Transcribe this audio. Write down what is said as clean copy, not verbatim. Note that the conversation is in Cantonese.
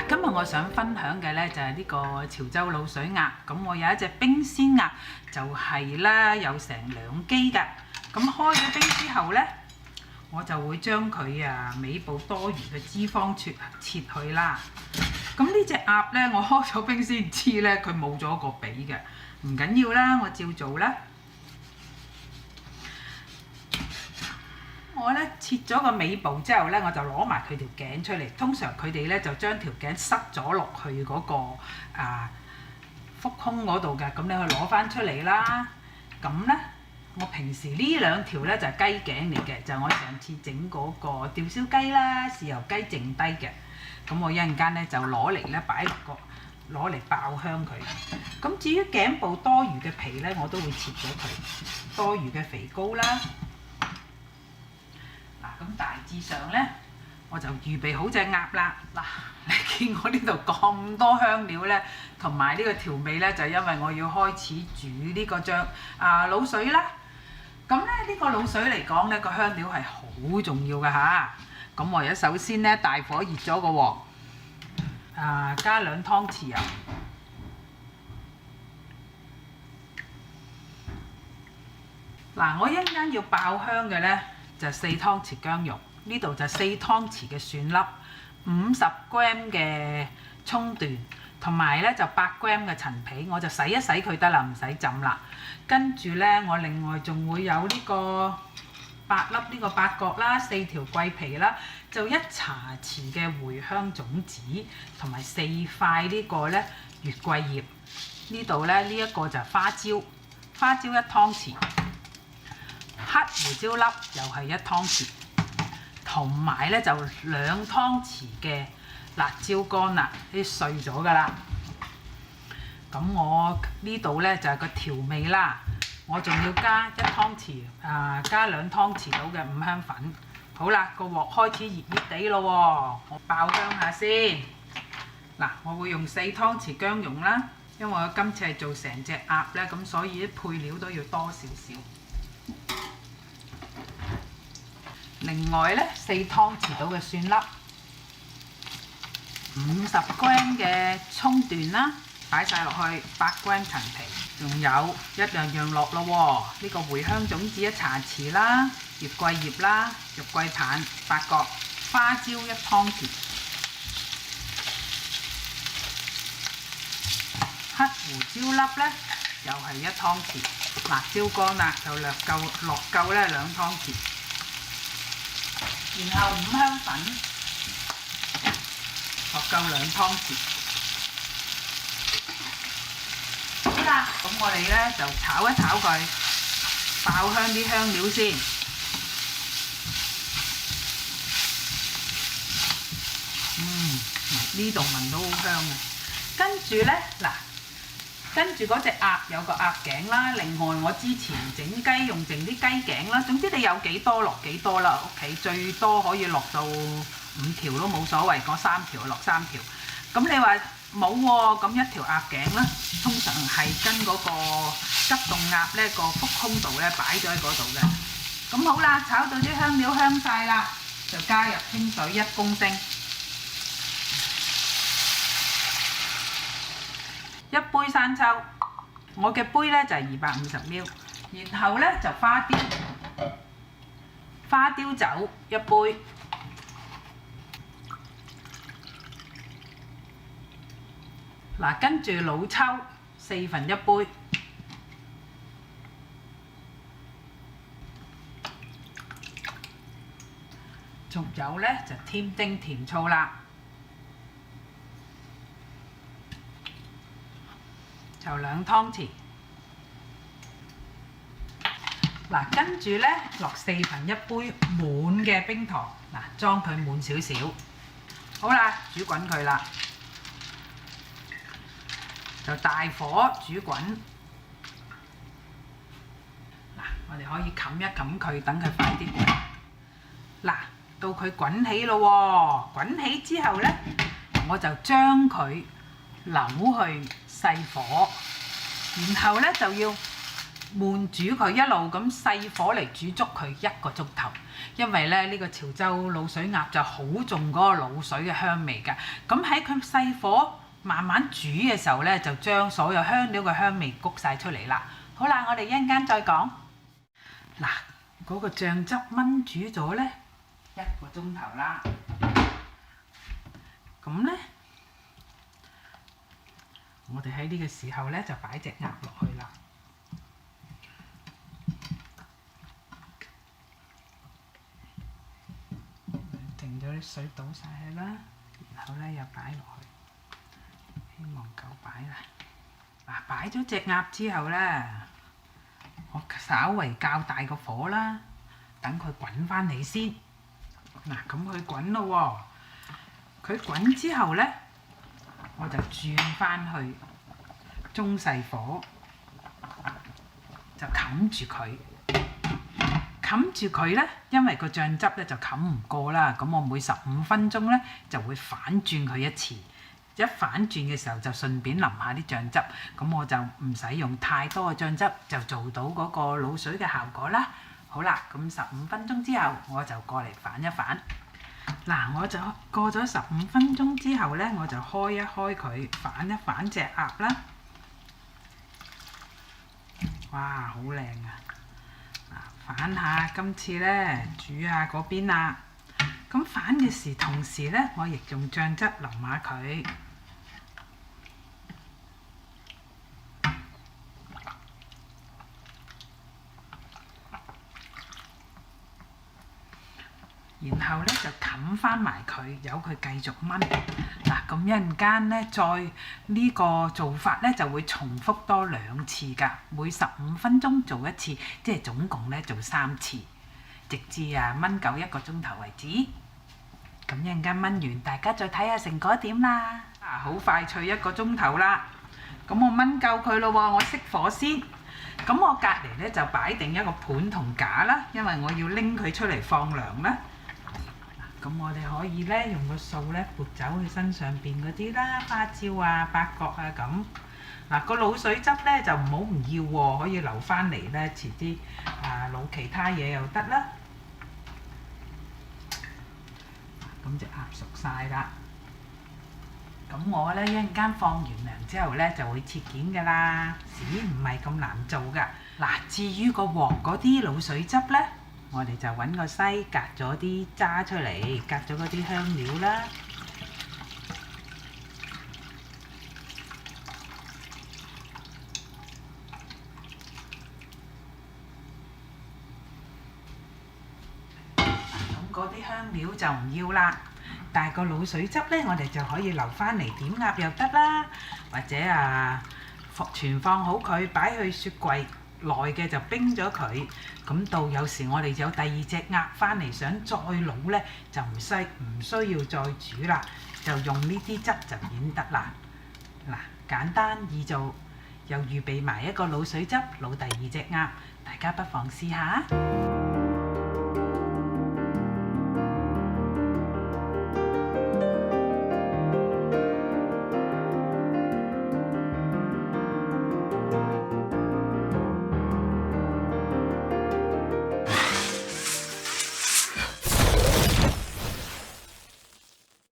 嗱，今日我想分享嘅咧就係呢個潮州滷水鴨。咁我有一隻冰鮮鴨，就係咧有成2 kg㗎。咁開咗冰之後咧，我就會將佢尾部多餘嘅脂肪切去啦。咁呢隻鴨咧，我開咗冰先知咧，佢冇咗個髀嘅，唔緊要啦，我照做啦。我咧切咗個尾部之後咧，我就攞埋佢條頸出嚟。通常佢哋咧就將條頸塞咗落去嗰個腹胸嗰度嘅，咁你去攞翻出嚟啦。咁咧，我平時呢2條咧就係雞頸嚟嘅，就係我上次整嗰個吊燒雞啦、豉油雞剩低嘅。咁我一陣間咧就攞嚟咧攞嚟爆香佢。咁至於頸部多餘嘅皮咧，我都會切咗佢，多餘嘅肥膏啦。咁大致上咧，我就預備好隻鴨啦。嗱，你見我呢度咁多香料咧，同埋呢個調味咧，就因為我要開始煮呢個滷水啦。咁咧呢個滷水嚟講咧，個香料係好重要㗎嚇。咁我而家首先咧大火熱咗個鑊，加2湯匙油。嗱，我一陣間要爆香嘅咧，就4湯匙薑蓉，呢度就4湯匙嘅蒜粒，50 gram 嘅葱段，同埋咧就8 gram 嘅陳皮，我就洗一洗佢得啦，唔使浸啦。跟住咧，我另外仲會有呢個8粒呢個八角啦，4條桂皮啦，就1茶匙嘅茴香種子，同埋4塊呢個咧月桂葉。呢度咧呢一個就係花椒，花椒1湯匙。黑胡椒粒又係1湯匙，同埋咧就2湯匙嘅辣椒乾啦，啲碎咗㗎啦。咁我呢度咧就係個調味啦，我仲要加1湯匙加2湯匙到嘅五香粉。好啦，個鑊開始熱熱地咯喎，我爆香下先。嗱，我會用4湯匙薑蓉啦，因為我今次係做成隻鴨咧，咁所以啲配料都要多少少。另外咧4湯匙到嘅蒜粒，50 gram 嘅葱段啦，擺晒落去，8 gram 陳皮，仲有一樣落咯喎。呢個茴香種子1茶匙啦，月桂葉啦，肉桂棒、八角、花椒1湯匙，黑胡椒粒咧又係1湯匙，辣椒乾啦就落夠咧2湯匙。然後五香粉落夠2湯匙。好啦，咁我哋咧就炒一炒佢，爆香啲香料先。呢度聞到好香啊！跟住咧跟住嗰隻鴨有個鴨頸啦，另外我之前整雞用剩啲雞頸啦，總之你有幾多落幾多啦，屋企最多可以落到5條都冇所謂，嗰3條落3條。咁你話冇喎，咁1條鴨頸啦，通常係跟嗰個急凍鴨咧個腹胸度咧擺咗喺嗰度嘅。咁好啦，炒到啲香料香晒啦，就加入清水1公升。1杯生抽，我嘅杯咧就係250 ml， 然後咧就花雕酒1杯，嗱跟住老抽1/4杯，仲有咧就添丁甜醋啦。就2湯匙，嗱跟住咧落1/4杯滿嘅冰糖，嗱裝佢滿少少，好啦，煮滾佢啦，就大火煮滾，嗱我哋可以冚一冚佢，等佢快啲滾，嗱到佢滾起咯喎，滾起之後咧，我就將佢扭去細火，然後咧就要悶煮佢，一路咁細火嚟煮足佢1個鐘頭。因為咧呢個潮州滷水鴨就好重嗰個滷水嘅香味㗎。咁喺佢細火慢慢煮嘅時候咧，就將所有香料嘅香味焗晒出嚟啦。好啦，我哋一陣間再講。嗱，嗰個醬汁燜煮咗咧1個鐘頭啦。咁咧，我哋喺呢個時候咧就擺隻鴨落去啦。剩咗啲水倒晒去啦，然後咧又擺落去，希望夠擺啦。嗱，擺咗隻鴨之後咧，我稍為較大個火啦，等佢滾翻嚟先。嗱，咁佢滾咯喎，佢滾之後咧，我就轉翻去中細火，就冚住佢。冚住佢咧，因為個醬汁咧就冚唔過啦，咁我每15分鐘咧就會反轉佢一次。一反轉嘅時候就順便淋下啲醬汁，咁我就唔使用太多嘅醬汁，就做到嗰個滷水嘅效果啦。好啦，咁15分鐘之後我就過嚟反一反。嗱，我就過咗15分鐘之後咧，我就開一開佢，反一反隻鴨啦。哇，好靚啊！反下，今次咧煮下嗰邊啦。咁反嘅同時咧，我亦用醬汁淋下佢。然後咧就冚翻埋佢，由佢繼續燜。嗱，咁一陣間咧，再呢個做法咧就會重複多2次㗎，每15分鐘做一次，即係總共咧做3次，直至燜夠1個鐘頭為止。咁一陣間燜完，大家再睇下成果點啦。好快脆1個鐘頭啦。咁我燜夠佢咯喎，我熄火先。咁我隔離咧就擺定一個盤同架啦，因為我要拎佢出嚟放涼啦。咁我哋可以咧用個掃咧撥走佢身上邊嗰啲啦，花椒啊、八角啊咁。嗱，個滷水汁咧就唔好唔要喎，可以留翻嚟咧，遲啲滷其他嘢又得啦。咁隻鴨熟晒啦。咁我咧一陣間放完涼之後咧就會切件㗎啦，唔係咁難做㗎。嗱，至於個鑊嗰啲滷水汁咧，我哋就揾個篩隔咗啲渣出嚟，隔咗嗰啲香料啦。咁嗰啲香料就唔要啦，但係個滷水汁咧，我哋就可以留翻嚟點鴨又得啦，或者存放好佢，擺去雪櫃。耐嘅就冰咗佢，咁到有時我哋有第2隻鴨翻嚟想再滷咧，就唔需要再煮啦，就用呢啲汁就已經得啦。嗱，簡單易做，又預備埋一個滷水汁滷第2隻鴨，大家不妨試下。